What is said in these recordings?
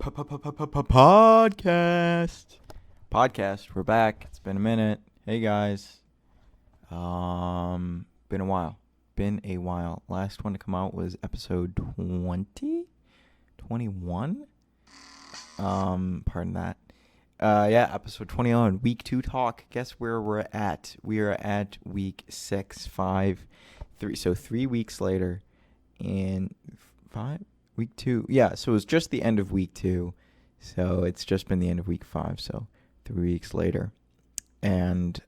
Podcast. We're back. It's been a minute. Hey guys. Been a while. Last one to come out was episode 20? 21? Pardon that. Episode 21, week 2 talk. Guess where we're at? We are at week 6, 5, 3. So 3 weeks later, and 5? Week 2. Yeah, so it was just the end of week 2. So it's just been the end of week 5. So 3 weeks later. And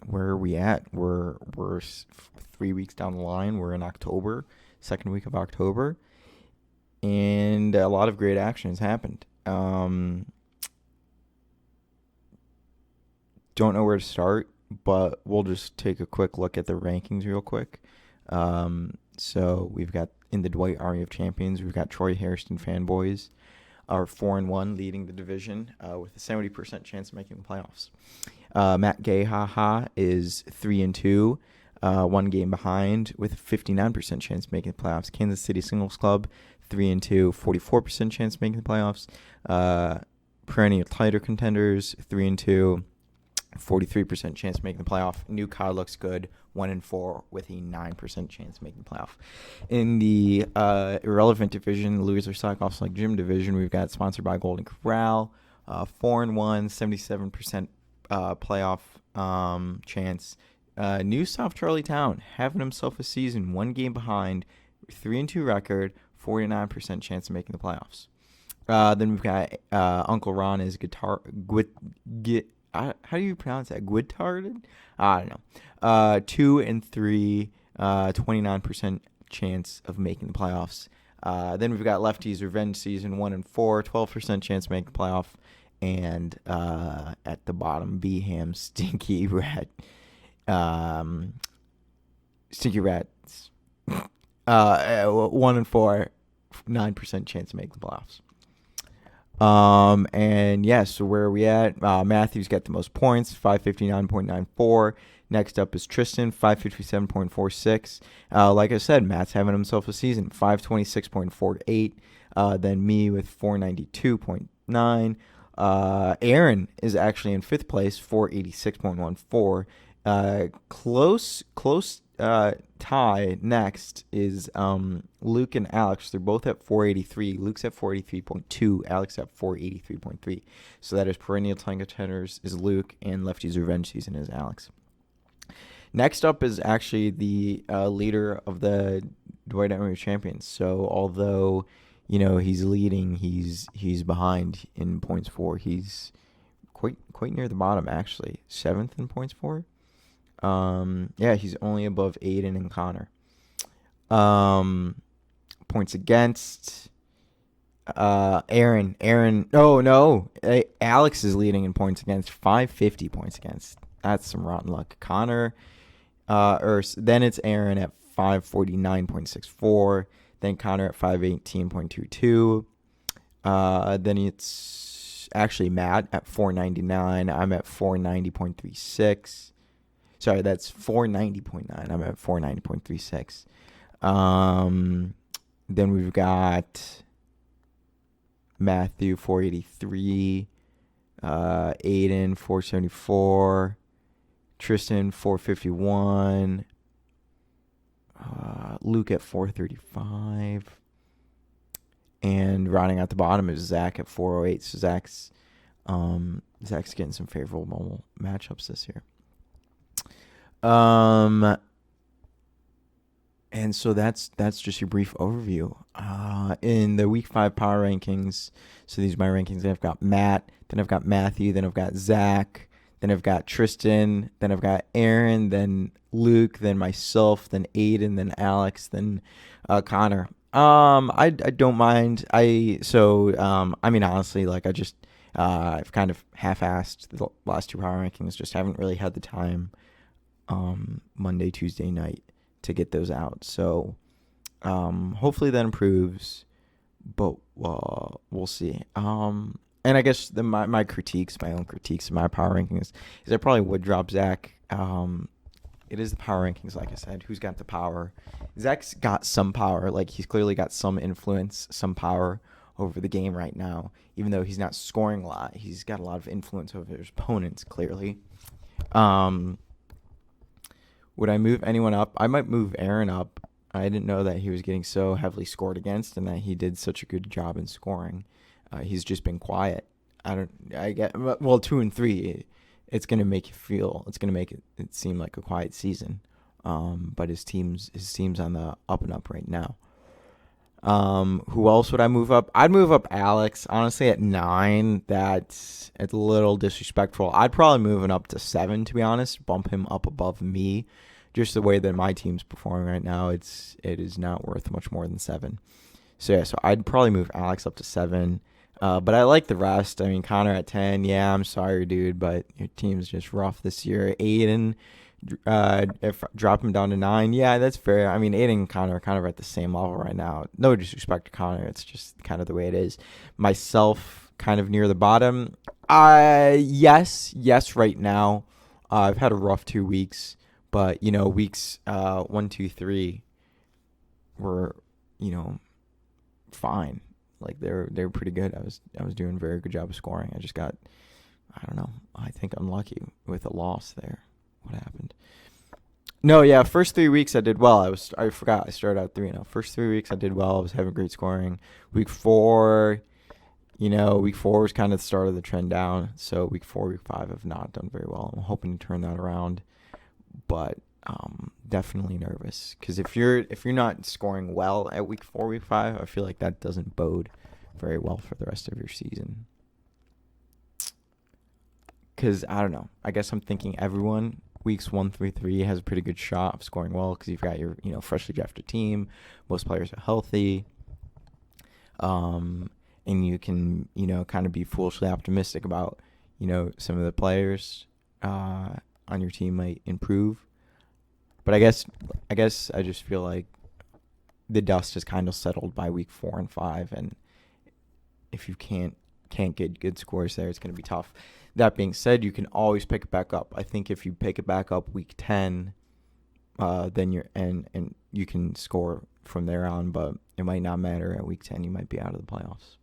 where are we at? We're 3 weeks down the line. We're in October, second week of October. And a lot of great action has happened. Don't know where to start, but we'll just take a quick look at the rankings real quick. So we've got in the Dwight Army of Champions, we've got Troy Hairston fanboys are 4-1 leading the division with a 70% chance of making the playoffs. Matt Gay is 3-2, one game behind with a 59% chance of making the playoffs. Kansas City Singles Club 3-2, 44% chance of making the playoffs. Perennial title contenders 3-2. 43% chance of making the playoff. New Cod looks good, 1-4 with a 9% chance of making the playoff. In the irrelevant division, loser side golf like gym division, we've got sponsored by Golden Corral, 4-1, 77% playoff chance. New South Charlottetown having himself a season, one game behind, 3-2 record, 49% chance of making the playoffs. Then we've got Uncle Ron is how do you pronounce that? Guitarded? I don't know. 2-3, 29% chance of making the playoffs. Then we've got Lefty's Revenge Season 1-4, 12% chance of making the playoff. And at the bottom, B-Ham Stinky Rat. Stinky Rats. 1-4, 9% chance to make the playoffs. So where are we at? Matthew's got the most points, 559.94. Next up is Tristan, 557.46. Like I said, Matt's having himself a season, 526.48. Then me with 492.9. Aaron is actually in 5th place, 486.14. Close tie next is Luke and Alex. They're both at 483. Luke's at 483.2. Alex at 483.3. So that is perennial title contenders is Luke, and Lefty's Revenge Season is Alex. Next up is actually the leader of the Dwight Army Champions. So although he's leading, he's behind in points for. He's quite near the bottom actually, 7th in points for. He's only above Aiden and Connor. Points against. Aaron. Oh no, Alex is leading in points against. 550 points against. That's some rotten luck. Connor. Then it's Aaron at 549.64. Then Connor at 518.22. Then it's actually Matt at 499. I'm at 490.36. Sorry, that's 490.9. I'm at 490.36. Then we've got Matthew, 483. Aiden, 474. Tristan, 451. Luke at 435. And rounding out the bottom is Zach at 408. So Zach's getting some favorable matchups this year. And so that's just your brief overview. In the week 5 power rankings, so these are my rankings. I've got Matt, then I've got Matthew, then I've got Zach, then I've got Tristan, then I've got Aaron, then Luke, then myself, then Aiden, then Alex, then Connor. I don't mind. Honestly, I've kind of half-assed the last 2 power rankings. Just haven't really had the time. Monday, Tuesday night to get those out. So hopefully that improves, but we'll see. And I guess my own critiques of my power rankings is I probably would drop Zach It is the power rankings, like I said. Who's got the power? Zach's got some power. Like, he's clearly got some influence, some power over the game right now. Even though he's not scoring a lot, he's got a lot of influence over his opponents, clearly. Would I move anyone up? I might move Aaron up. I didn't know that he was getting so heavily scored against and that he did such a good job in scoring. He's just been quiet. I get, well, 2 and 3. It's gonna make it seem like a quiet season. But his team's on the up and up right now. Who else would I move up? I'd move up Alex. Honestly, at 9, that's a little disrespectful. I'd probably move him up to 7, to be honest. Bump him up above me. Just the way that my team's performing right now, it is not worth much more than 7. So yeah, so I'd probably move Alex up to 7. But I like the rest. I mean, Connor at 10. Yeah, I'm sorry, dude, but your team's just rough this year. Aiden, if drop him down to 9. Yeah, that's fair. I mean, Aiden and Connor are kind of at the same level right now. No disrespect to Connor. It's just kind of the way it is. Myself, kind of near the bottom. Yes, right now. I've had a rough 2 weeks, but weeks 1, 2, 3 were fine. Like they're pretty good. I was doing a very good job of scoring. I just got, I don't know, I think unlucky with a loss there. What happened? No, yeah, first 3 weeks I did well. I forgot I started out 3-0. First 3 weeks I did well. I was having great scoring. Week 4, week 4 was kind of the start of the trend down. So week 4, week 5 have not done very well. I'm hoping to turn that around, but definitely nervous because if you're not scoring well at week 4, week 5, I feel like that doesn't bode very well for the rest of your season. Because I don't know, I guess I'm thinking everyone weeks 1 through 3 has a pretty good shot of scoring well because you've got your freshly drafted team, most players are healthy, and you can kind of be foolishly optimistic about some of the players on your team might improve. But I guess I just feel like the dust has kind of settled by week 4 and 5, and if you can't get good scores there, it's going to be tough. That being said, you can always pick it back up. I think if you pick it back up week 10, then you're and you can score from there on, but it might not matter at week 10. You might be out of the playoffs.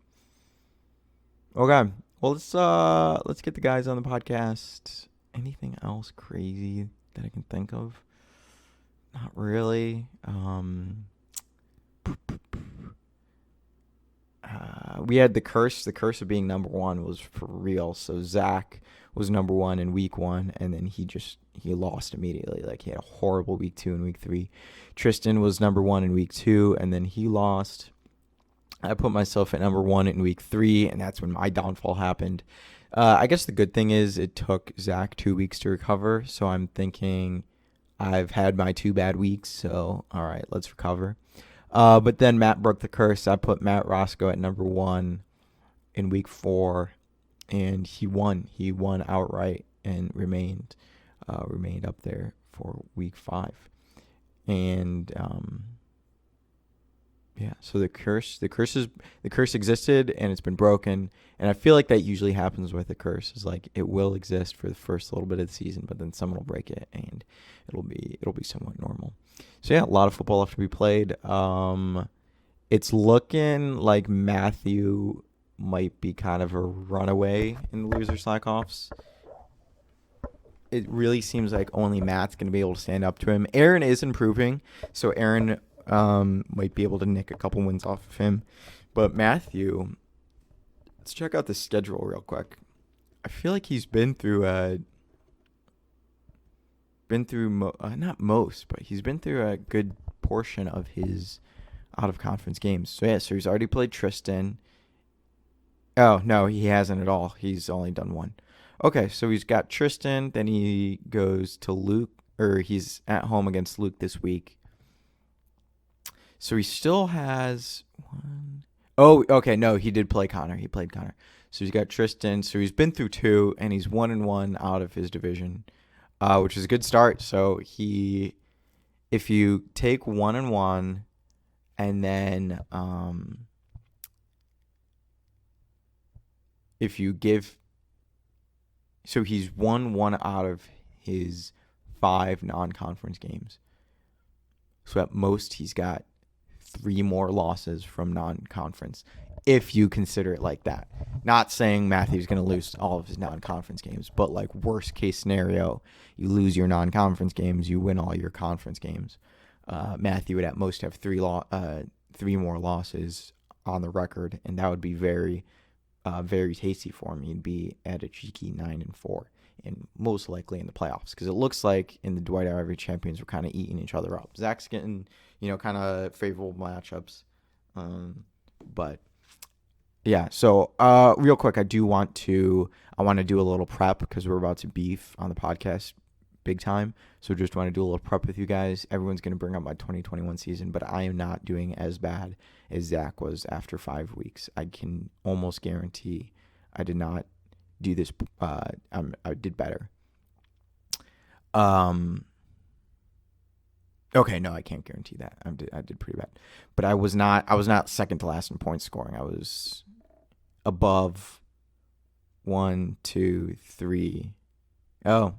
Okay, well let's get the guys on the podcast. Anything else crazy that I can think of? Not really. We had the curse of being number 1 was for real. So Zach was number 1 in week 1, and then he lost immediately. Like, he had a horrible week 2 and week 3. Tristan was number 1 in week 2, and then he lost. I put myself at number 1 in week 3, and that's when my downfall happened. I guess the good thing is it took Zach 2 weeks to recover, so I'm thinking I've had my 2 bad weeks, so all right, let's recover. But then Matt broke the curse. I put Matt Roscoe at number 1 in week 4, and he won. He won outright and remained up there for week 5. And yeah, so the curse existed and it's been broken, and I feel like that usually happens with a curse. Is like it will exist for the first little bit of the season, but then someone will break it and it'll be somewhat normal. So yeah, a lot of football left to be played. It's looking like Matthew might be kind of a runaway in the loser slack-offs. It really seems like only Matt's going to be able to stand up to him. Aaron is improving, so Aaron might be able to nick a couple wins off of him. But Matthew, let's check out the schedule real quick. I feel like he's been through not most, but he's been through a good portion of his out-of-conference games. So yeah, so he's already played Tristan. Oh, no, he hasn't at all. He's only done 1. Okay, so he's got Tristan, then he goes to Luke, or he's at home against Luke this week. So he still has 1. Oh, okay, no, he did play Connor. He played Connor. So he's got Tristan. So he's been through 2, and he's 1-1 out of his division, which is a good start. So if you take 1-1, and then if you give, so he's 1-1 out of his 5 non-conference games. So at most, he's got 3 more losses from non-conference, if you consider it like that. Not saying Matthew's going to lose all of his non-conference games, but like worst case scenario, you lose your non-conference games, you win all your conference games. Matthew would at most have 3 more losses on the record, and that would be very, very tasty for him. He'd be at a cheeky 9-4, and most likely in the playoffs, because it looks like in the Dwight Howard Champions we're kind of eating each other up. Zach's getting, kind of favorable matchups, but yeah. So real quick, I want to do a little prep because we're about to beef on the podcast big time. So just want to do a little prep with you guys. Everyone's going to bring up my 2021 season, but I am not doing as bad as Zach was after 5 weeks. I can almost guarantee I did not do this. I did better. Okay, no, I can't guarantee that. I did pretty bad, but I was not second to last in points scoring. I was above 1, 2, 3. Oh,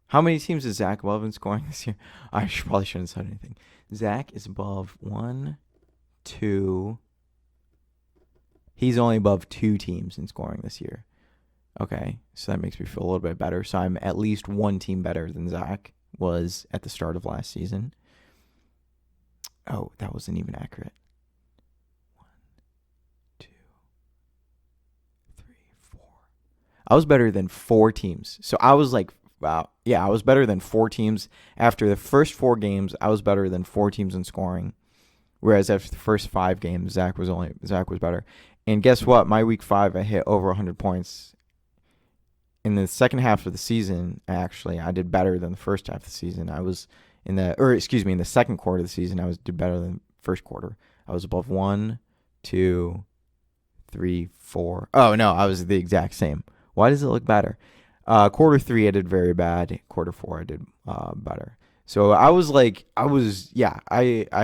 how many teams is Zach above in scoring this year? I probably shouldn't have said anything. Zach is above 1, 2. He's only above 2 teams in scoring this year. Okay, so that makes me feel a little bit better. So I'm at least 1 team better than Zach was at the start of last season. Oh, that wasn't even accurate. 1, 2, 3, 4. I was better than 4 teams. So I was like, wow. Yeah, I was better than 4 teams. After the first 4 games, I was better than 4 teams in scoring. Whereas after the first 5 games, Zach was better. And guess what? My week 5, I hit over 100 points. In the second half of the season, actually, I did better than the first half of the season. In the second quarter of the season, did better than the first quarter. I was above 1, 2, 3, 4. Oh, no, I was the exact same. Why does it look better? Quarter 3, I did very bad. Quarter 4, I did better. So I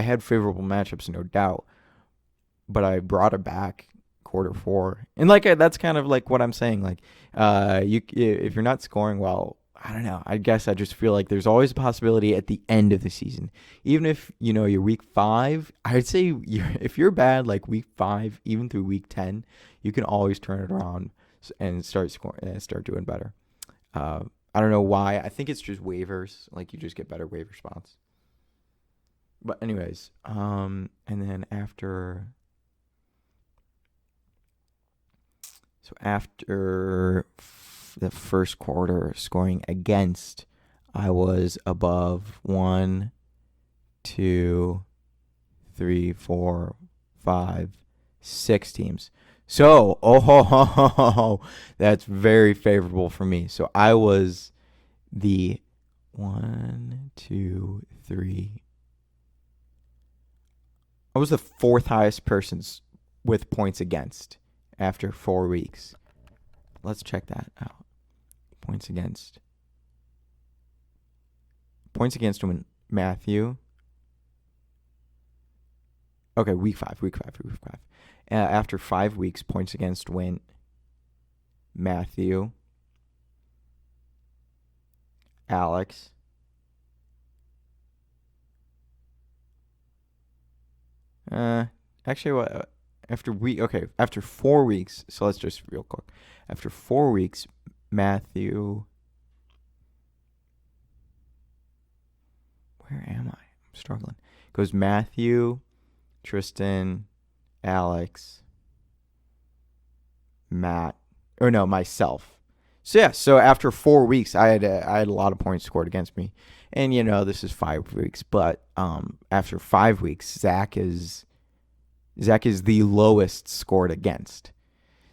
had favorable matchups, no doubt, but I brought it back quarter 4. And that's kind of like what I'm saying. Like, if you're not scoring well, I don't know. I guess I just feel like there's always a possibility at the end of the season. Even if, you're week 5, I'd say if you're bad, like week 5, even through week 10, you can always turn it around and start scoring and start doing better. I don't know why. I think it's just waivers. Like, you just get better waiver spots. But anyways, and then after the first quarter scoring against, I was above 1, 2, 3, 4, 5, 6 teams. So, that's very favorable for me. So I was the 1, 2, 3. I was the 4th highest person with points against after 4 weeks. Let's check that out. Points against when Matthew. Okay, week 5. After 5 weeks, points against went Matthew, Alex, actually, what? After 4 weeks, so let's just real quick. After 4 weeks, Matthew. Where am I? I'm struggling. It goes Matthew, Tristan, Alex, Matt, myself. So yeah, so after 4 weeks, I had a lot of points scored against me, and this is 5 weeks, but after 5 weeks, Zach is the lowest scored against.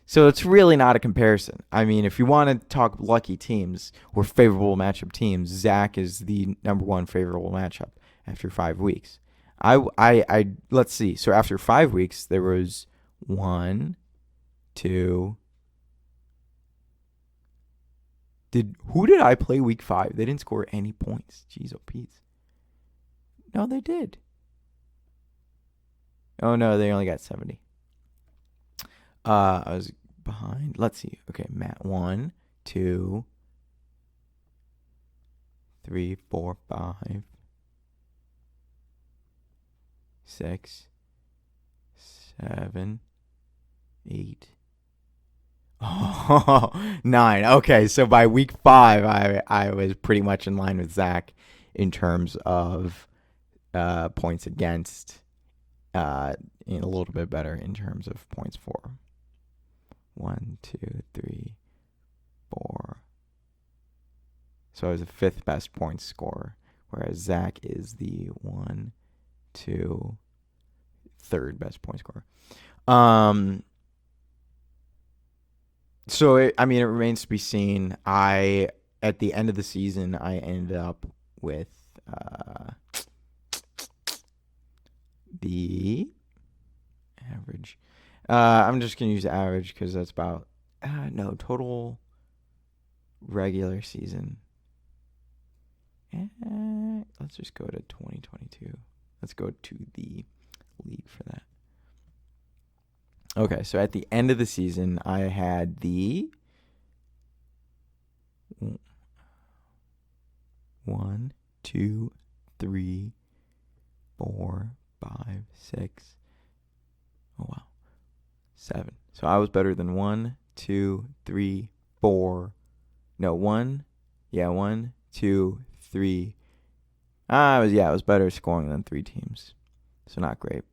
So it's really not a comparison. I mean, if you want to talk lucky teams or favorable matchup teams, Zach is the number 1 favorable matchup after 5 weeks. I let's see. So after 5 weeks, there was 1, 2. Who did I play week 5? They didn't score any points. Jeez, oh Pete. No, they did. Oh no, they only got 70. I was behind. Let's see. Okay, Matt 1, 2, 3, 4, 5, 6, 7, 8. Oh, 9. Okay, so by week 5, I was pretty much in line with Zach in terms of points against, and a little bit better in terms of points for. 1, 2, 3, 4. So I was the 5th best points scorer, whereas Zach is the 1, 2, 3rd best point scorer. So it remains to be seen. At the end of the season, I ended up with the average. I'm just gonna use average because that's about total regular season. Let's just go to 2022. Let's go to the league for that. Okay, so at the end of the season, I had the 1, 2, 3, 4, 5, 6. Oh, wow. 7. So I was better than 1, 2, 3, 4. No, 1. Yeah, 1, 2, 3. I was better scoring than 3 teams. So not great.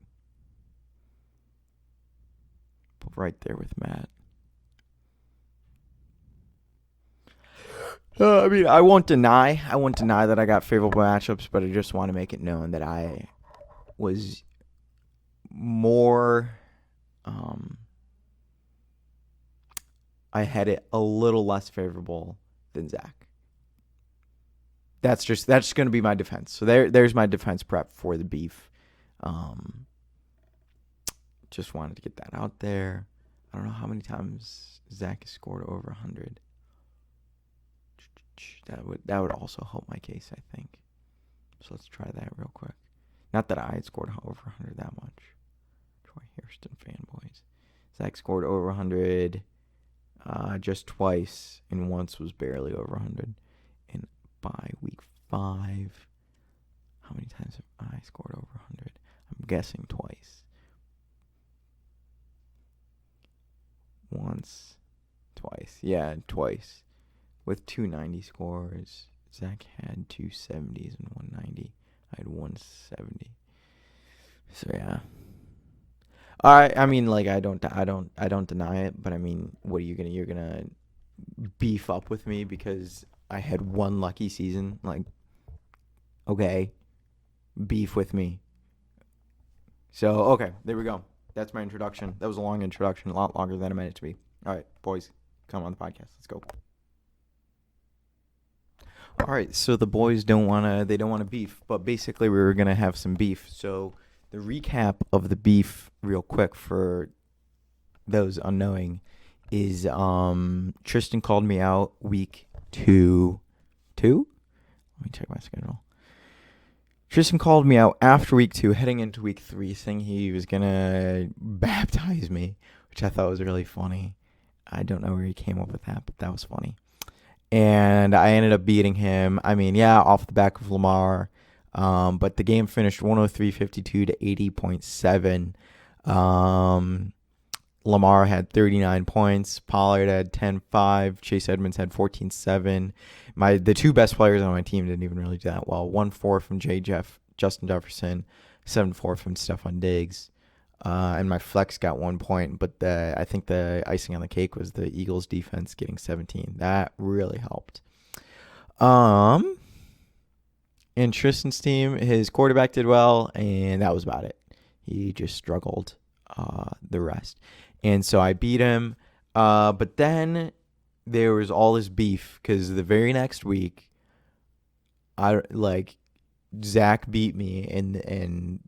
But right there with Matt. I won't deny that I got favorable matchups, but I just want to make it known that I was more. I had it a little less favorable than Zach. That's just going to be my defense. So there's my defense prep for the beef. Just wanted to get that out there. I don't know how many times Zach has scored over 100. That would also help my case, I think. So let's try that real quick. Not that I had scored over 100 that much. Troy Hairston fanboys. Zach scored over 100 just twice, and once was barely over 100. And by week 5, how many times have I scored over 100? I'm guessing twice. Once, twice. Yeah, twice. With 290 scores, Zach had 270s and 190. I had 170. So yeah. I don't deny it, but what are you gonna? You're gonna beef up with me because I had one lucky season? Okay, beef with me. So okay, there we go. That's my introduction. That was a long introduction, a lot longer than I meant it to be. All right, boys, come on the podcast. Let's go. All right, so the boys don't want to beef, but basically we were going to have some beef. So the recap of the beef real quick for those unknowing is Tristan called me out week 2. Let me check my schedule. Tristan called me out after week 2, heading into week 3, saying he was going to baptize me, which I thought was really funny. I don't know where he came up with that, but that was funny. And I ended up beating him. Off the back of Lamar. But the game finished 103-52 to 80.7. Lamar had 39 points. Pollard had 10-5. Chase Edmonds had 14-7. The two best players on my team didn't even really do that well. 1-4 from Justin Jefferson, 7-4 from Stephon Diggs. And my flex got 1 point, but I think the icing on the cake was the Eagles defense getting 17. That really helped. And Tristan's team, his quarterback did well, and that was about it. He just struggled the rest. And so I beat him. But then there was all this beef because the very next week, Zach beat me, and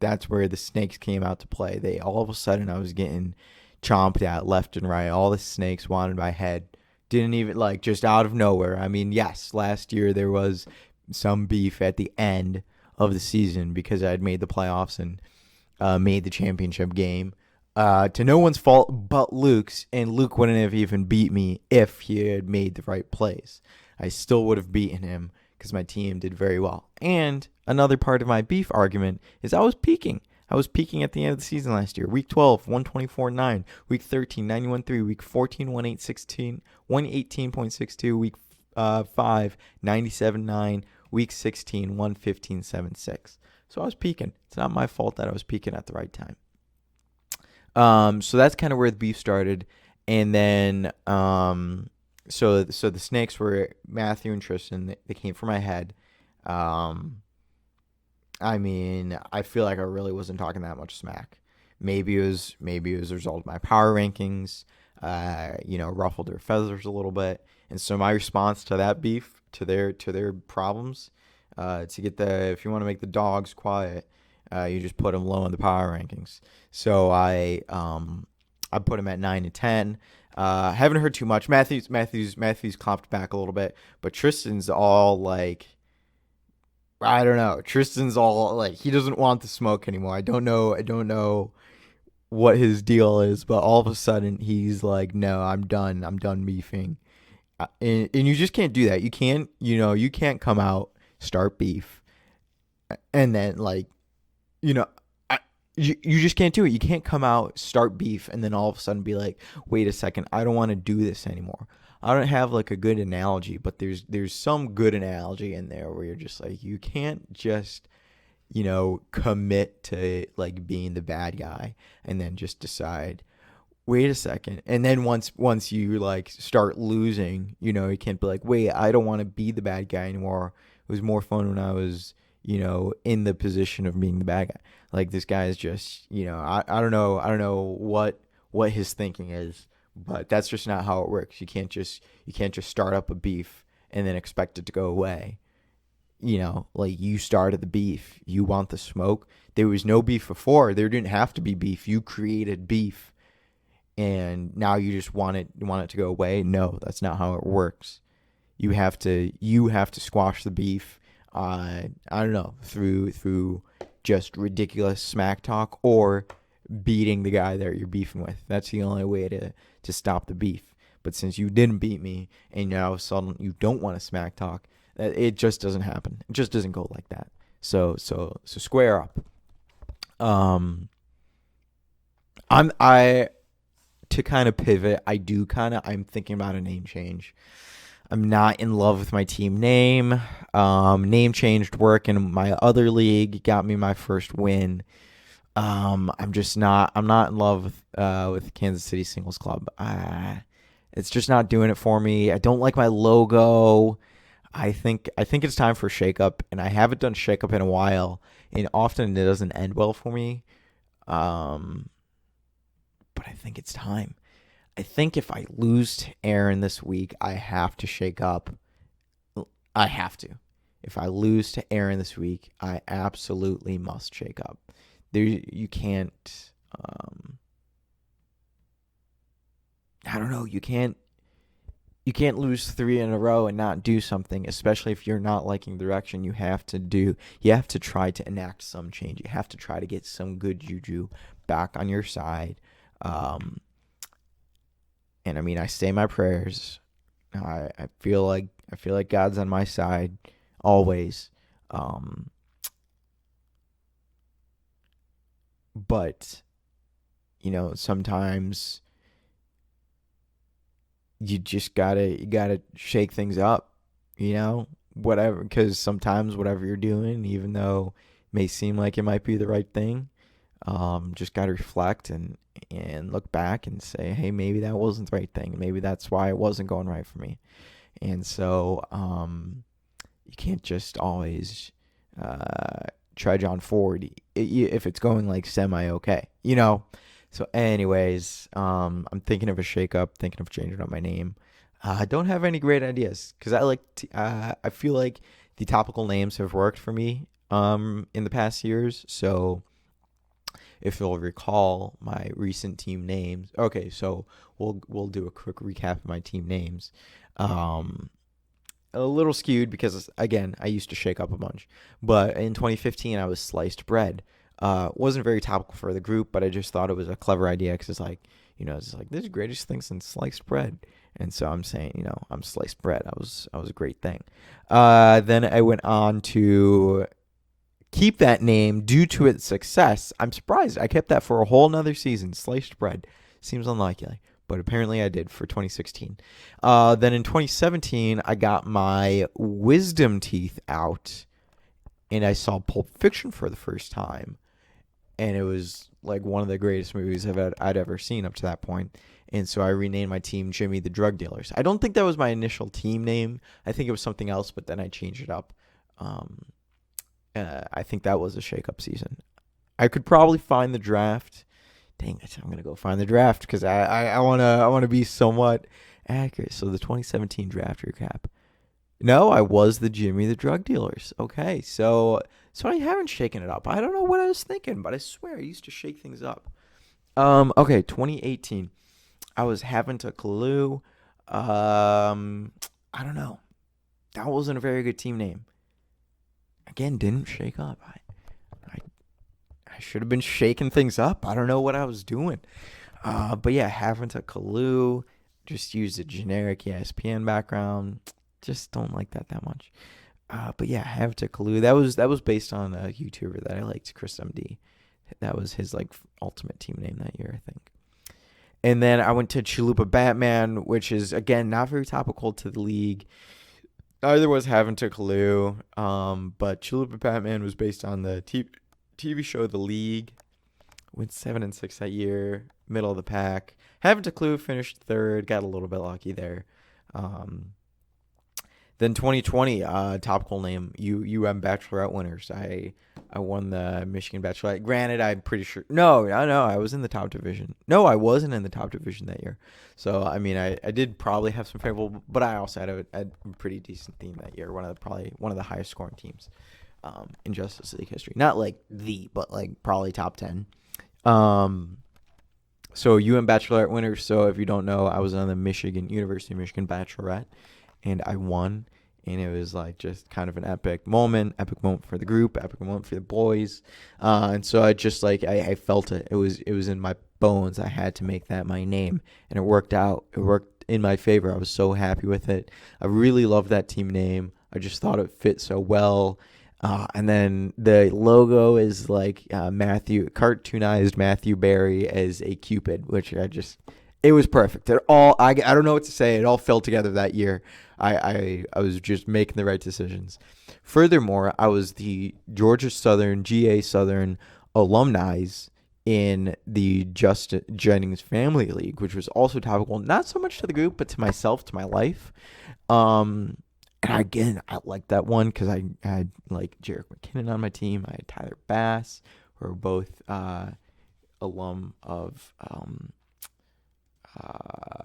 that's where the snakes came out to play. All of a sudden I was getting chomped at left and right. All the snakes wanted my head. Didn't even just out of nowhere. Yes, last year there was some beef at the end of the season because I had made the playoffs and made the championship game. To no one's fault but Luke's, and Luke wouldn't have even beat me if he had made the right plays. I still would have beaten him because my team did very well. And another part of my beef argument is I was peaking. I was peaking at the end of the season last year. Week 12, 124.9. Week 13, 91.3. Week 14, 118.62. Week 5, 97.9. Week 16, 115.76. So I was peaking. It's not my fault that I was peaking at the right time. So that's kind of where the beef started. And then, so the snakes were Matthew and Tristan. They came from my head. I mean, I feel like I really wasn't talking that much smack. Maybe it was a result of my power rankings. Ruffled their feathers a little bit. And so my response to that beef, to their problems, if you want to make the dogs quiet, you just put them low in the power rankings. So I put him at 9 and 10. Haven't heard too much. Matthews clomped back a little bit, but Tristan's all like, I don't know. Tristan's all like, he doesn't want the smoke anymore. I don't know what his deal is, but all of a sudden he's like, no, I'm done. I'm done beefing. And you just can't do that. You can't come out, start beef, and then you just can't do it. You can't come out, start beef, and then all of a sudden be like, wait a second, I don't want to do this anymore. I don't have like a good analogy, but there's some good analogy in there where you're just like, you can't just, commit to like being the bad guy and then just decide, wait a second. And then once you like start losing, you can't be like, wait, I don't want to be the bad guy anymore. It was more fun when I was, in the position of being the bad guy. Like, this guy is just, I don't know what his thinking is, but that's just not how it works. You can't just start up a beef and then expect it to go away. Like, you started the beef. You want the smoke. There was no beef before. There didn't have to be beef. You created beef, and now you just want it to go away. No, that's not how it works. You have to squash the beef. I don't know, through just ridiculous smack talk or beating the guy that you're beefing with. That's the only way to stop the beef. But since you didn't beat me and now all of a sudden you don't want to smack talk, it just doesn't happen. It just doesn't go like that. So square up. To kind of pivot, I'm thinking about a name change. I'm not in love with my team name. Name changed work in my other league, got me my first win. I'm not in love with Kansas City Singles Club. It's just not doing it for me. I don't like my logo. I think it's time for a shakeup, and I haven't done shakeup in a while, and often it doesn't end well for me. But I think it's time. I think if I lose to Aaron this week, I have to shake up. I have to. If I lose to Aaron this week, I absolutely must shake up. You can't. I don't know. You can't lose 3 in a row and not do something, especially if you're not liking the direction. You have to try to enact some change. You have to try to get some good juju back on your side. And I mean, I say my prayers. I feel like God's on my side always. But sometimes you just gotta shake things up, whatever, because sometimes whatever you're doing, even though it may seem like it might be the right thing, just gotta reflect and look back and say, hey, maybe that wasn't the right thing. Maybe that's why it wasn't going right for me. And so you can't just always trudge on forward if it's going like semi-okay, So anyways, I'm thinking of a shakeup, thinking of changing up my name. I don't have any great ideas because I feel like the topical names have worked for me in the past years. So if you'll recall my recent team names. Okay, so we'll do a quick recap of my team names. A little skewed because, again, I used to shake up a bunch. But in 2015, I was Sliced Bread. Wasn't very topical for the group, but I just thought it was a clever idea because it's like, it's like this is the greatest thing since sliced bread. And so I'm saying, I'm sliced bread. I was a great thing. Then I went on to keep that name due to its success. I'm surprised I kept that for a whole nother season. Sliced bread seems unlikely, but apparently I did for 2016. Then in 2017, I got my wisdom teeth out, and I saw Pulp Fiction for the first time, and it was like one of the greatest movies I'd ever seen up to that point. And so I renamed my team Jimmy the Drug Dealers. I don't think that was my initial team name. I think it was something else, but then I changed it up. I think that was a shake-up season. I could probably find the draft. Dang it, I'm gonna go find the draft because I wanna be somewhat accurate. So the 2017 draft recap. No, I was the Jimmy the Drug Dealers. Okay, so I haven't shaken it up. I don't know what I was thinking, but I swear I used to shake things up. Okay, 2018. I was having to clue. I don't know. That wasn't a very good team name. Again, didn't shake up. I should have been shaking things up. I don't know what I was doing. But yeah, having to clue. Just use a generic ESPN background. Just don't like that much. But yeah, have to clue. That was based on a YouTuber that I liked, Chris MD. That was his like ultimate team name that year, I think. And then I went to Chalupa Batman, which is again not very topical to the league. Neither was having to clue. But Chalupa Batman was based on the TV show The League. Went 7-6 that year, middle of the pack. Having to clue finished third, got a little bit lucky there. Then 2020, topical name, Bachelorette winners. I won the Michigan Bachelorette. Granted, I'm pretty sure. No, I was in the top division. No, I wasn't in the top division that year. So, I mean, I did probably have some favorable, but I also had a pretty decent team that year. Probably one of the highest scoring teams in Justice League history. Not like but like probably top 10. So Bachelorette winners. So if you don't know, I was on the University of Michigan Bachelorette, and I won. And it was like just kind of an epic moment for the group, epic moment for the boys. And so I just like, I felt it. It was in my bones. I had to make that my name, and it worked out. It worked in my favor. I was so happy with it. I really loved that team name. I just thought it fit so well. And then the logo is like cartoonized Matthew Berry as a Cupid, which it was perfect. I don't know what to say. It all fell together that year. I was just making the right decisions. Furthermore, I was the Georgia Southern, GA Southern alumni in the Just Jennings Family League, which was also topical, not so much to the group, but to myself, to my life. And again, I liked that one because I had like Jarek McKinnon on my team. I had Tyler Bass, who are both alum of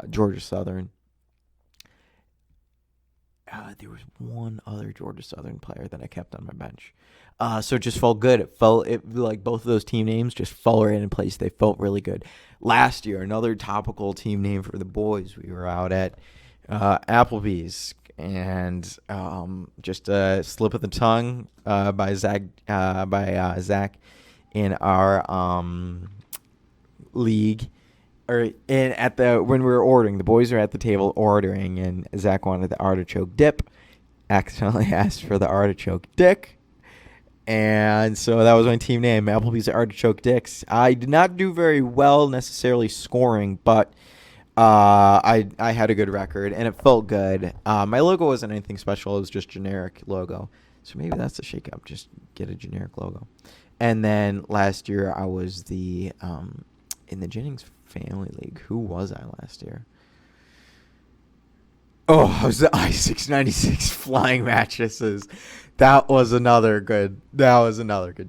Georgia Southern. There was one other Georgia Southern player that I kept on my bench. So it just felt good. It like both of those team names just fell right in place. They felt really good. Last year, another topical team name for the boys. We were out at Applebee's, and just a slip of the tongue by Zach in our league. When we were ordering, the boys are at the table ordering, and Zach wanted the artichoke dip. Accidentally asked for the artichoke dick, and so that was my team name, Applebee's Artichoke Dicks. I did not do very well necessarily scoring, but I had a good record, and it felt good. My logo wasn't anything special; it was just generic logo. So maybe that's a shakeup. Just get a generic logo. And then last year I was in the Jennings Family League. Who was I last year? Oh, I was the I-696 Flying Mattresses. That was another good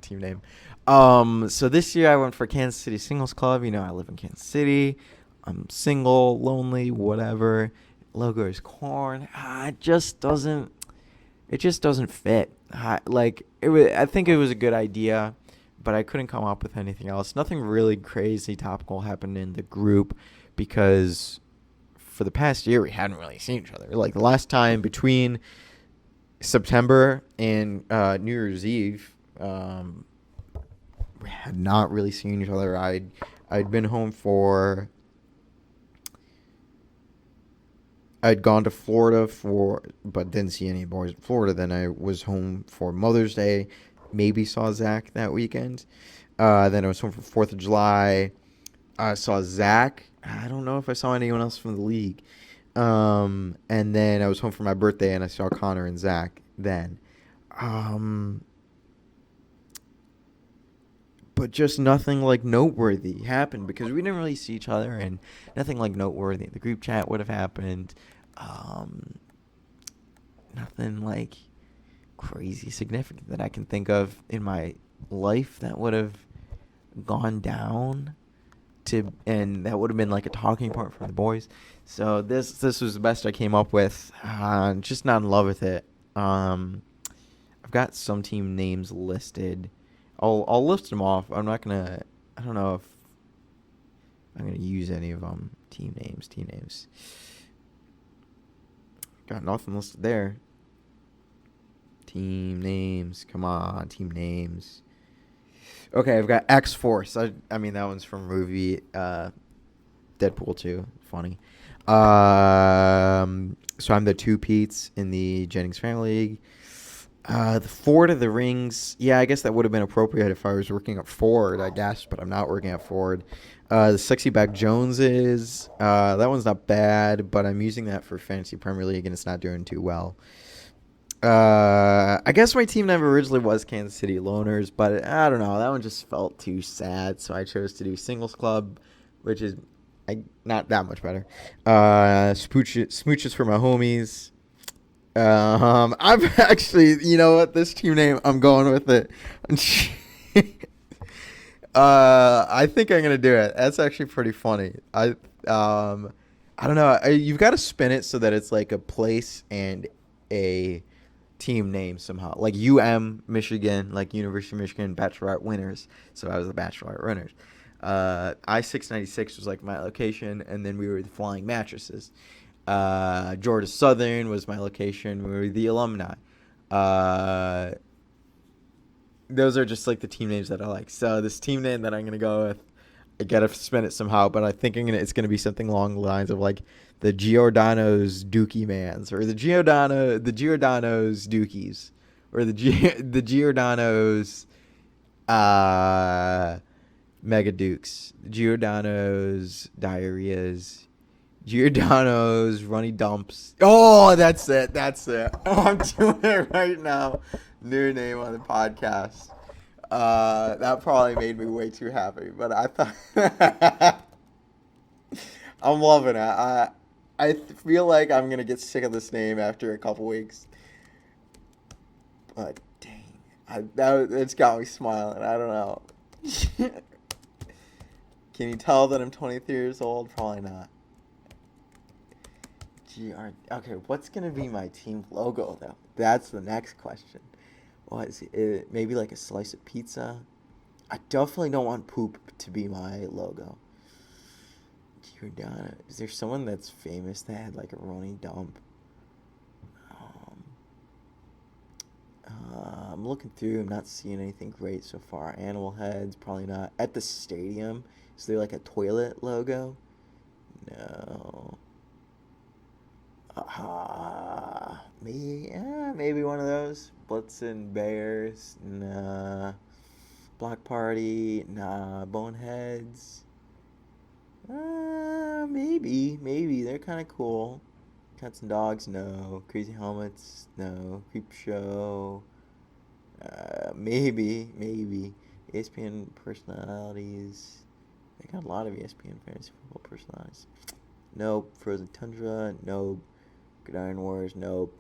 team name. So this year I went for Kansas City Singles Club. I live in Kansas City. I'm single, lonely, whatever. Logo is corn. It just doesn't fit. I think it was a good idea, but I couldn't come up with anything else. Nothing really crazy topical happened in the group because for the past year we hadn't really seen each other. Like the last time between September and New Year's Eve, we had not really seen each other. I'd been home for. I'd gone to Florida but didn't see any boys in Florida. Then I was home for Mother's Day. Maybe saw Zach that weekend. Then I was home for 4th of July. I saw Zach. I don't know if I saw anyone else from the league. And then I was home for my birthday, and I saw Connor and Zach then. But just nothing like noteworthy happened because we didn't really see each other, and nothing like noteworthy. The group chat would have happened. Nothing like crazy significant that I can think of in my life that would have gone down and that would have been like a talking point for the boys. So this was the best I came up with. Just not in love with it. I've got some team names listed. I'll list them off. I don't know if I'm gonna use any of them. Team names. Got nothing listed there. Team names. Come on, team names. Okay, I've got X-Force. I mean, that one's from movie Deadpool 2. Funny. So I'm the two Pete's in the Jennings Family League. The Ford of the Rings. Yeah, I guess that would have been appropriate if I was working at Ford, I guess, but I'm not working at Ford. The Sexy Back Joneses. That one's not bad, but I'm using that for Fantasy Premier League, and it's not doing too well. I guess my team name originally was Kansas City Loners, but I don't know. That one just felt too sad, so I chose to do Singles Club, which is not that much better. Smooches for my homies. I've actually, you know what? This team name, I'm going with it. I think I'm gonna do it. That's actually pretty funny. I don't know. You've got to spin it so that it's like a place and a team name somehow, like Michigan, like University of Michigan Bachelorette winners. So I was the Bachelorette winners. I-696 was like my location, and then we were the Flying Mattresses. Georgia Southern was my location. We were the Alumni. Those are just like the team names that I like. So this team name that I'm gonna go with, I gotta spin it somehow, but I think it's gonna be something along the lines of like the Giordano's Dookie Mans, or the Giordano's Dookies, or the Giordano's Mega Dukes, Giordano's Diarrheas, Giordano's Runny Dumps. Oh, that's it. Oh, I'm doing it right now. New name on the podcast. That probably made me way too happy, but I thought I'm loving it. I feel like I'm gonna get sick of this name after a couple weeks, but dang, it's got me smiling. I don't know. Can you tell that I'm 23 years old? Probably not. Okay, what's gonna be my team logo though? That's the next question. What is it? Maybe like a slice of pizza. I definitely don't want poop to be my logo. Giordano. Is there someone that's famous that had like a runny dump? I'm looking through. I'm not seeing anything great so far. Animal heads, probably not. At the stadium, is there like a toilet logo? No. Maybe one of those. Blitzen Bears, nah. Block Party, nah. Boneheads, maybe they're kind of cool. Cats and Dogs, no. Crazy Helmets, no. Creep Show, maybe. ESPN personalities, they got a lot of ESPN fantasy football personalities. Nope. Frozen Tundra, nope. Gridiron Wars, nope.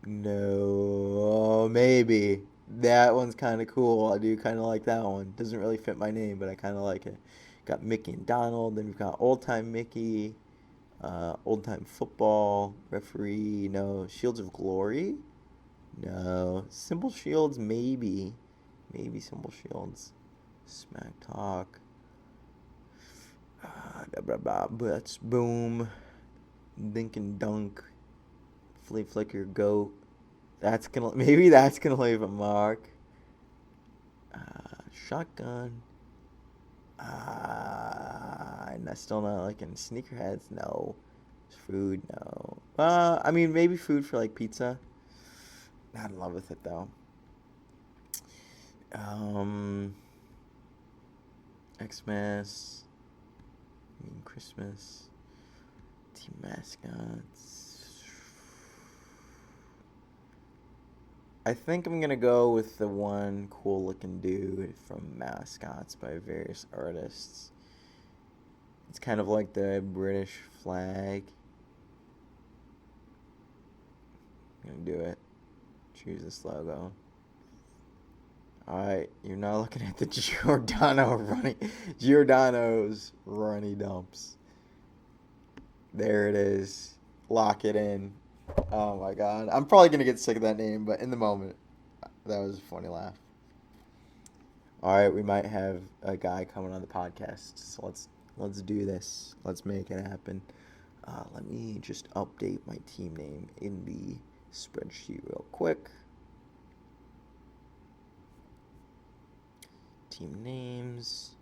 No, maybe. That one's kind of cool. I do kind of like that one. Doesn't really fit my name, but I kind of like it. Got Mickey and Donald. Then we've got Old Time Mickey. Old Time Football. Referee, no. Shields of Glory? No. Simple Shields, maybe. Maybe Simple Shields. Smack Talk. That's Boom. Dink and Dunk. Flea Flicker Goat. Maybe that's gonna leave a mark. Shotgun. And I still not like in sneakerheads. No. Food. No. I mean maybe food for like pizza. Not in love with it though. Um, Xmas. I mean Christmas. Team mascots. I think I'm gonna go with the one cool looking dude from Mascots by various artists. It's kind of like the British flag. I'm gonna do it. Choose this logo. Alright, you're now looking at the Giordano's runny dumps. There it is. Lock it in. Oh my god. I'm probably gonna get sick of that name, but in the moment, that was a funny laugh. Alright, we might have a guy coming on the podcast, so let's do this. Let's make it happen. Let me just update my team name in the spreadsheet real quick. Team names,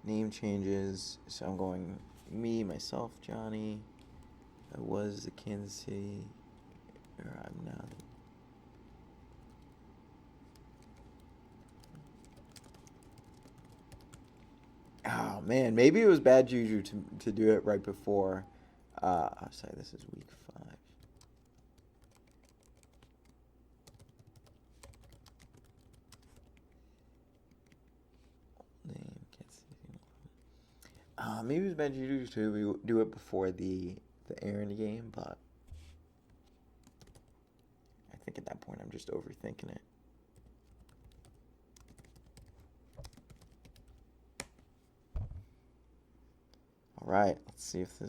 name changes. So I'm going me, myself, Johnny. I was the Kansas City, or I'm now. Oh man, maybe it was bad juju to do it right before. I'm sorry, this is week 5. Name, can't see. Maybe it was bad juju to do it before the Aaron game, but I think at that point I'm just overthinking it. All right, let's see if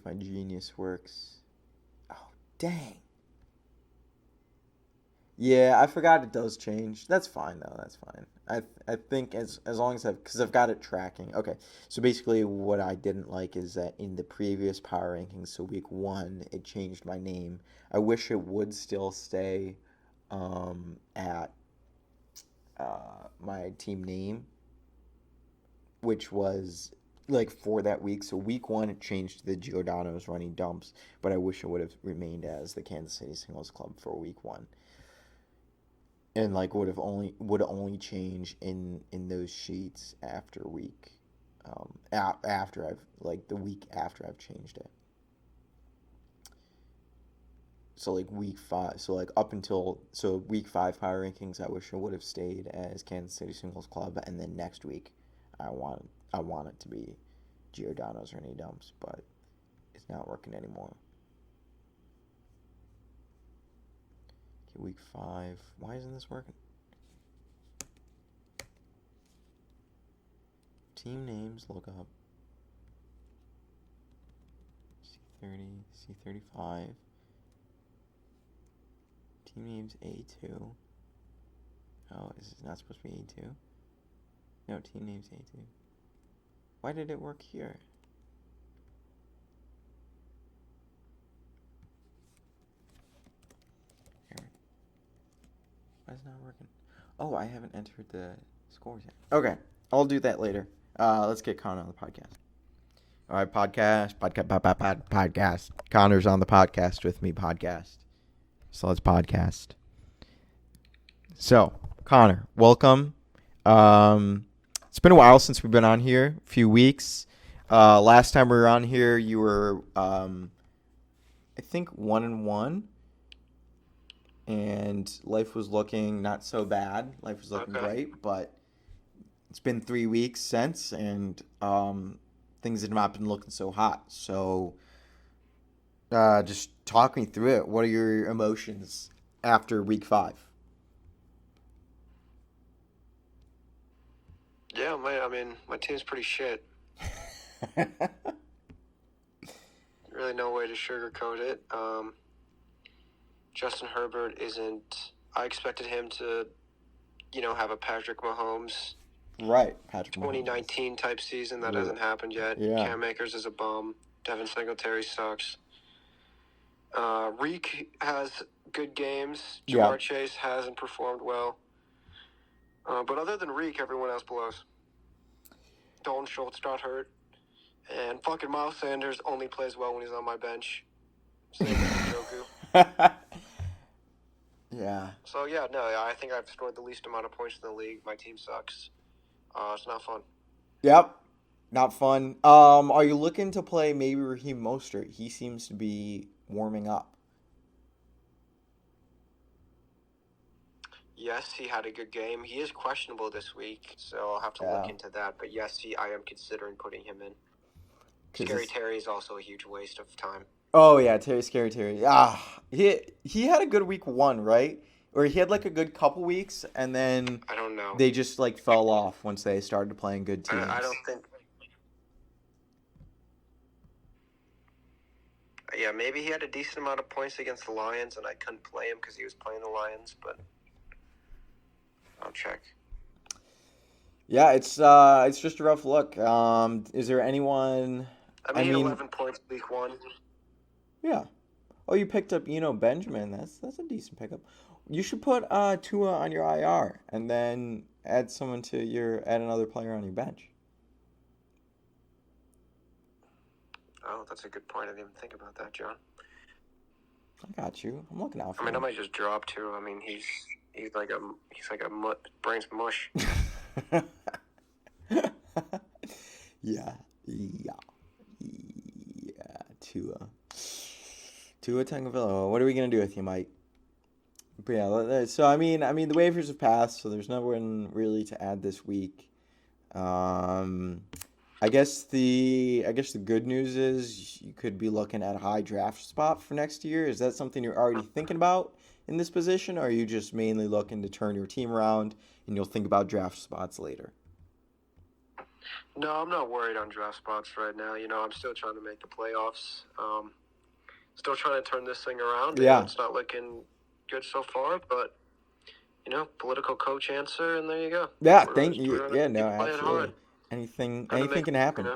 my genius works. Oh, dang. Yeah, I forgot it does change. That's fine though. That's fine. I think as long as because I've got it tracking. Okay, so basically what I didn't like is that in the previous power rankings, so week 1, it changed my name. I wish it would still stay at my team name, which was like for that week. So week 1, it changed to the Giordano's running dumps, but I wish it would have remained as the Kansas City Singles Club for week 1. And like would only change in those sheets after week, after I've like the week after I've changed it. So like week 5, so like up until week 5 power rankings, I wish I would have stayed as Kansas City Singles Club, and then next week, I want it to be Giordano's or any dumps, but it's not working anymore. Week 5. Why isn't this working? Team names, look up. C30, C35. Team names A2. Oh, is this not supposed to be A2? No, team names A2. Why did it work here? Why is it not working? Oh, I haven't entered the scores yet. Okay, I'll do that later. Let's get Connor on the podcast. All right, podcast. Connor's on the podcast with me, podcast. So let's podcast. So, Connor, welcome. It's been a while since we've been on here, a few weeks. Last time we were on here, you were, I think, 1-1. And life was looking not so bad. Life was looking great, but it's been 3 weeks since, and things have not been looking so hot. So just talk me through it. What are your emotions after week 5? Yeah, my team's pretty shit. Really no way to sugarcoat it. Justin Herbert isn't... I expected him to, have a Patrick Mahomes... Right, Patrick 2019 Mahomes. type season. That hasn't happened yet. Yeah. Cam Akers is a bum. Devin Singletary sucks. Reek has good games. Jamar Chase hasn't performed well. But other than Reek, everyone else blows. Dalton Schultz got hurt. And fucking Miles Sanders only plays well when he's on my bench. Same with Njoku. Yeah. So, yeah, no, I think I've scored the least amount of points in the league. My team sucks. It's not fun. Yep. Not fun. Are you looking to play maybe Raheem Mostert? He seems to be warming up. Yes, he had a good game. He is questionable this week, so I'll have to Yeah. look into that. But yes, I am considering putting him in. 'Cause Scary Terry is also a huge waste of time. Oh yeah, Scary Terry. He had a good week one, right? Or he had like a good couple weeks, and then I don't know. they just like fell off once they started playing good teams. I don't think. Yeah, maybe he had a decent amount of points against the Lions, and I couldn't play him because he was playing the Lions. But I'll check. Yeah, it's just a rough look. Is there anyone? I mean, 11 points week one. Yeah. Oh, you picked up Benjamin. That's a decent pickup. You should put Tua on your IR and then add another player on your bench. Oh, that's a good point. I didn't even think about that, John. I got you. I'm looking out for you. I might just drop Tua. I mean, he's like a brains mush. Yeah. Tua Tagovailoa. What are we gonna do with you, Mike? But yeah, so I mean, the waivers have passed, so there's no one really to add this week. I guess the good news is you could be looking at a high draft spot for next year. Is that something you're already thinking about in this position, or are you just mainly looking to turn your team around and you'll think about draft spots later? No, I'm not worried on draft spots right now. I'm still trying to make the playoffs. Still trying to turn this thing around. Yeah. It's not looking good so far, but political coach answer, and there you go. Yeah, thank you. Yeah, no, absolutely. Hard. Anything can happen.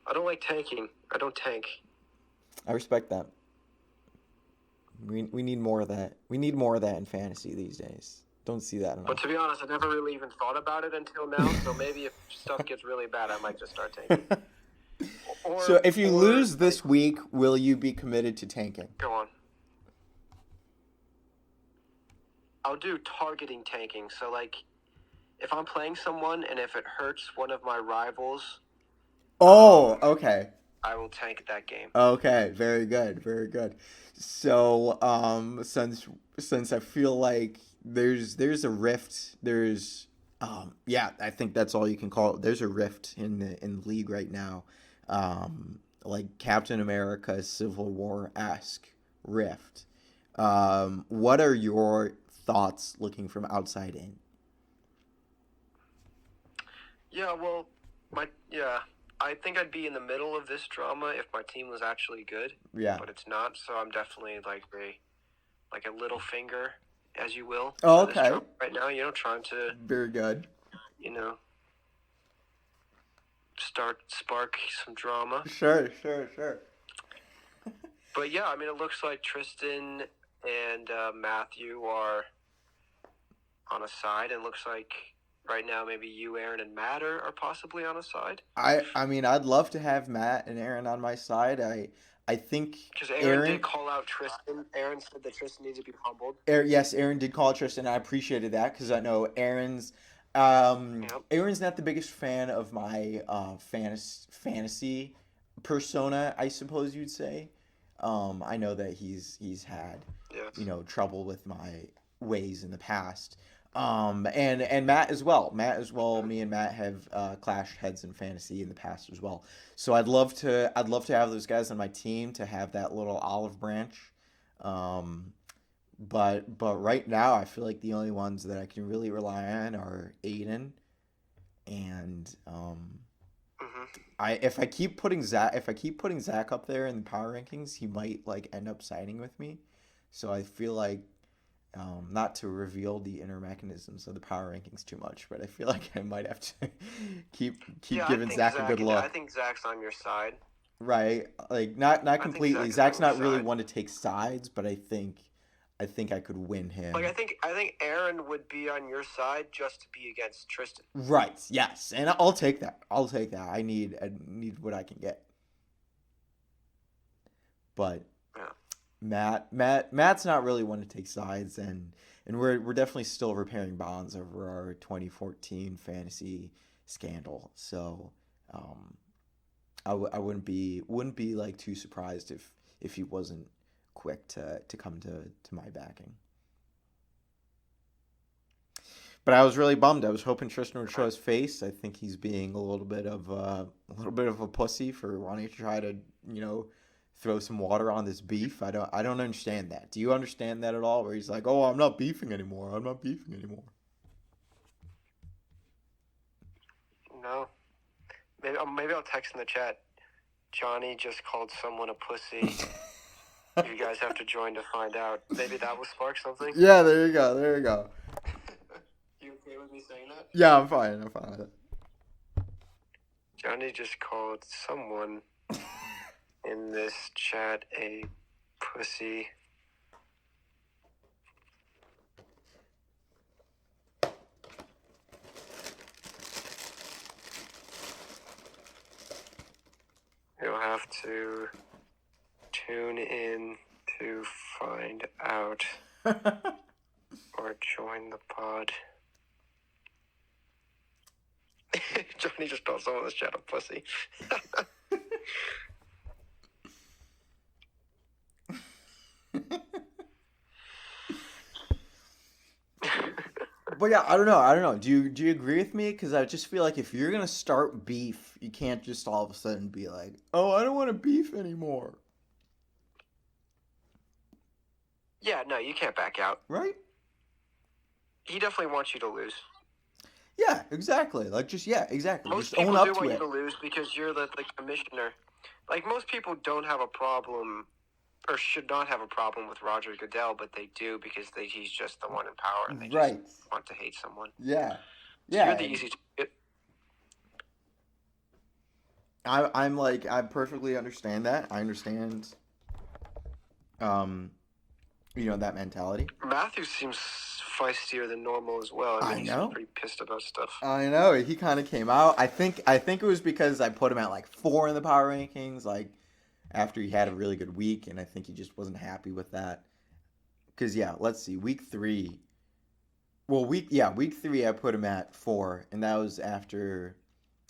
I don't like tanking. I don't tank. I respect that. We need more of that. We need more of that in fantasy these days. Don't see that enough. But to be honest, I never really even thought about it until now. So maybe if stuff gets really bad, I might just start tanking. So if you lose this week, will you be committed to tanking? Go on. I'll do targeting tanking. So if I'm playing someone and if it hurts one of my rivals. Oh, okay. I will tank that game. Okay, very good, very good. So, since I feel like there's a rift, I think that's all you can call it. There's a rift in the league right now, like Captain America Civil War-esque rift. What are your thoughts looking from outside in? Yeah, well, I think I'd be in the middle of this drama if my team was actually good. Yeah. But it's not, so I'm definitely like a little finger, as you will. Oh, okay. Right now, trying to. Very good. Spark some drama. Sure. But yeah, I mean, it looks like Tristan and Matthew are on a side, and it looks like right now maybe you, Aaron, and Matt are possibly on a side. I mean, I'd love to have Matt and Aaron on my side. I think because Aaron did call out Tristan. Aaron said that Tristan needs to be humbled. Yes, Aaron did call Tristan. I appreciated that because I know Aaron's not the biggest fan of my fantasy persona, I suppose you'd say. I know that he's had trouble with my ways in the past. And Matt as well. Me and Matt have clashed heads in fantasy in the past as well. So I'd love to have those guys on my team to have that little olive branch. But right now I feel like the only ones that I can really rely on are Aiden and if I keep putting Zach up there in the power rankings, he might end up signing with me. So I feel like not to reveal the inner mechanisms of the power rankings too much, but I feel like I might have to keep giving Zach a good look. I think Zach's on your side. Right, not completely. Zach's not really one to take sides, but I think I think I could win him. Like I think Aaron would be on your side just to be against Tristan. Right. Yes, and I'll take that. I'll take that. I need what I can get. But Yeah. Matt's not really one to take sides, and we're definitely still repairing bonds over our 2014 fantasy scandal. So, I wouldn't be like too surprised if he wasn't quick to come to my backing. But I was really bummed. I was hoping Tristan would show his face. I think he's being a little bit of a pussy for wanting to try to throw some water on this beef. I don't understand that. Do you understand that at all? Where he's like, "Oh, I'm not beefing anymore. I'm not beefing anymore." No. Maybe I'll text in the chat. Johnny just called someone a pussy. You guys have to join to find out. Maybe that will spark something. Yeah, there you go. There you go. You okay with me saying that? Yeah, I'm fine. I'm fine with it. Johnny just called someone in this chat a pussy. You'll have to tune in to find out or join the pod. Johnny just called someone in this chat a pussy. But yeah, I don't know. Do you agree with me? Because I just feel like if you're gonna start beef, you can't just all of a sudden be like, "Oh, I don't want to beef anymore." Yeah, no, you can't back out. Right? He definitely wants you to lose. Yeah, exactly. Like exactly. Most Just people own up do to want it. you to lose because you're the commissioner. Like, most people don't have a problem, or should not have a problem with Roger Goodell, but they do because he's just the one in power, and they just want to hate someone. Yeah. So Yeah. you're the easy target. I perfectly understand that. I understand that mentality. Matthew seems feistier than normal as well. I know. He's pretty pissed about stuff. I know. He kind of came out. I think it was because I put him at like 4 in the power rankings, like after he had a really good week, and I think he just wasn't happy with that. Because let's see, week 3. Well, week 3 I put him at 4, and that was after.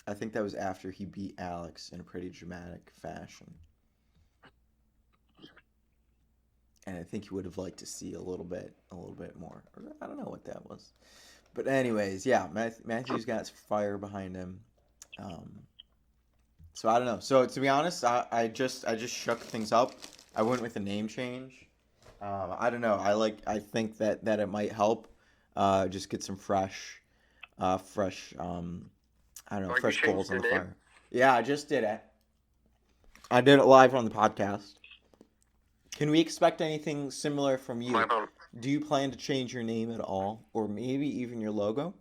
I think that was after he beat Alex in a pretty dramatic fashion. And I think he would have liked to see a little bit more. I don't know what that was. But anyways, Matthew's got fire behind him. So I don't know. So to be honest, I just shook things up. I went with a name change. I don't know. I think that it might help. Just get some fresh fresh coals on the fire. Yeah, I just did it. I did it live on the podcast. Can we expect anything similar from you? Do you plan to change your name at all, or maybe even your logo?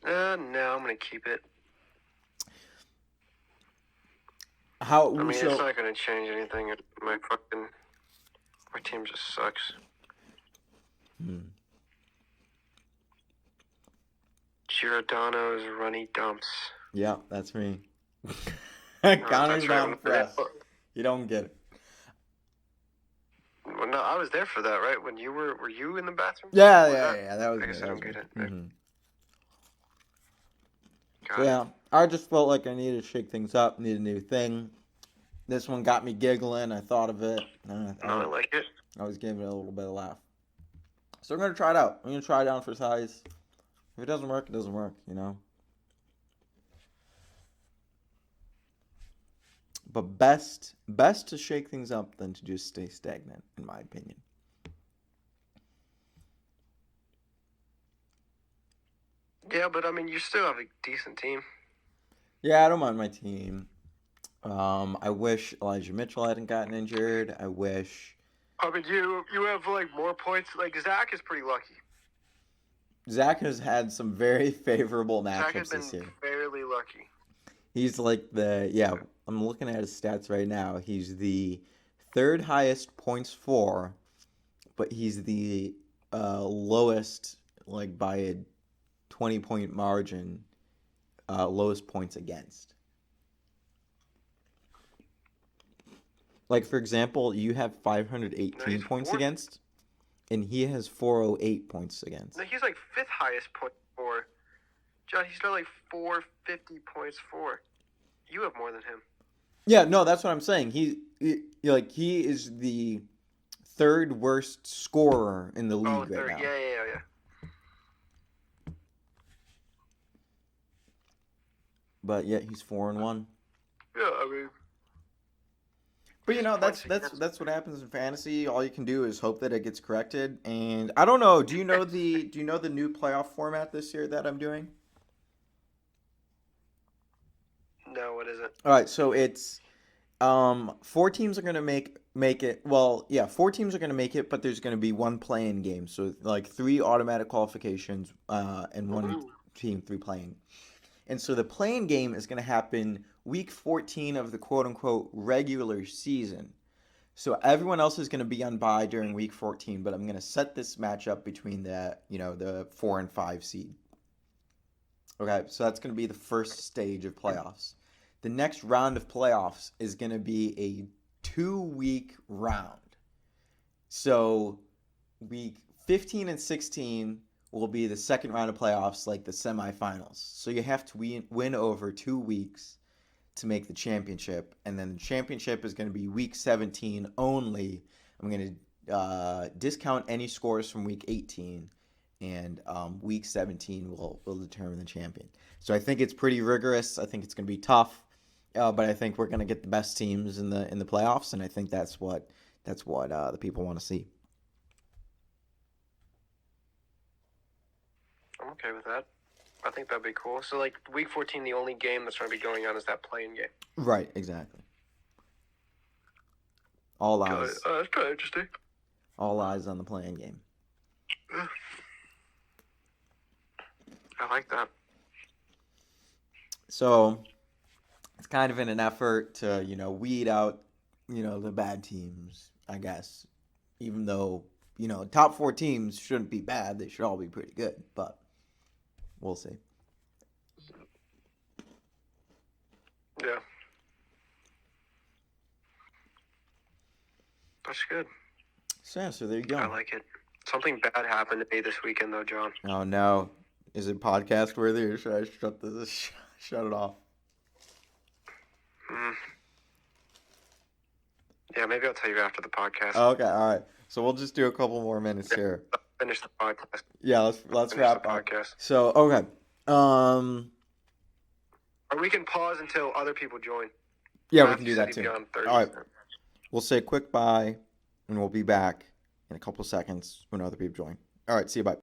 No, I'm gonna keep it. It's not gonna change anything. My team just sucks. Giordano's runny dumps. Yeah, that's me. Connor's not impressed. You don't get it. Well, no, I was there for that, right? When you were you in the bathroom? Yeah. That was. I guess I don't get it. Mm-hmm. So, I just felt like I needed to shake things up, need a new thing. This one got me giggling. I thought of it. I like it. I was giving it a little bit of a laugh. So I'm gonna try it out. I'm gonna try it out for size. If it doesn't work, it doesn't work. But best to shake things up than to just stay stagnant, in my opinion. Yeah, but you still have a decent team. Yeah, I don't mind my team. I wish Elijah Mitchell hadn't gotten injured. I wish. You have more points. Zach is pretty lucky. Zach has had some very favorable matchups this year. Zach has been fairly lucky. He's I'm looking at his stats right now. He's the third highest points for, but he's the lowest, like by a 20-point margin, lowest points against. Like, for example, you have 518 No, points fourth. against, and he has 408 points against. No, he's like fifth highest point for. John, he's got like 450 points for. You have more than him. Yeah, no, that's what I'm saying. He is the third worst scorer in the league right now. Yeah. But yet he's 4-1. Yeah, I mean. But that's what happens in fantasy. All you can do is hope that it gets corrected. And I don't know. Do you know the new playoff format this year that I'm doing? No, what is it? All right, so it's 4 teams are gonna make it. Well, yeah, 4 teams are gonna make it, but there's gonna be one play-in game. So like 3 automatic qualifications, and one team 3 playing. And so the play-in game is gonna happen week 14 of the quote-unquote regular season. So everyone else is going to be on bye during week 14, but I'm going to set this matchup between the 4 and 5 seed. Okay, so that's going to be the first stage of playoffs. The next round of playoffs is going to be a 2-week round. So week 15 and 16 will be the second round of playoffs, like the semifinals. So you have to win over 2 weeks to make the championship, and then the championship is going to be week 17 only. I'm going to discount any scores from week 18, and week 17 will determine the champion. So I think it's pretty rigorous. I think it's going to be tough, but I think we're going to get the best teams in the playoffs, and I think that's what the people want to see. I'm okay with that. I think that'd be cool. So, like, week 14, the only game that's going to be going on is that play-in game. Right, exactly. All eyes. That's kind of interesting. All eyes on the play-in game. I like that. So, it's kind of in an effort to, weed out, the bad teams, I guess. Even though, top 4 teams shouldn't be bad. They should all be pretty good, but we'll see. Yeah. That's good. So there you go. I like it. Something bad happened to me this weekend, though, John. Oh, no. Is it podcast worthy, or should I shut it off? Yeah, maybe I'll tell you after the podcast. Okay, all right. So we'll just do a couple more minutes here. Finish the podcast. Yeah, let's wrap up. Podcast. So, okay. Or we can pause until other people join. Yeah, we can do that too. All right. We'll say a quick bye, and we'll be back in a couple seconds when other people join. All right, see you, bye.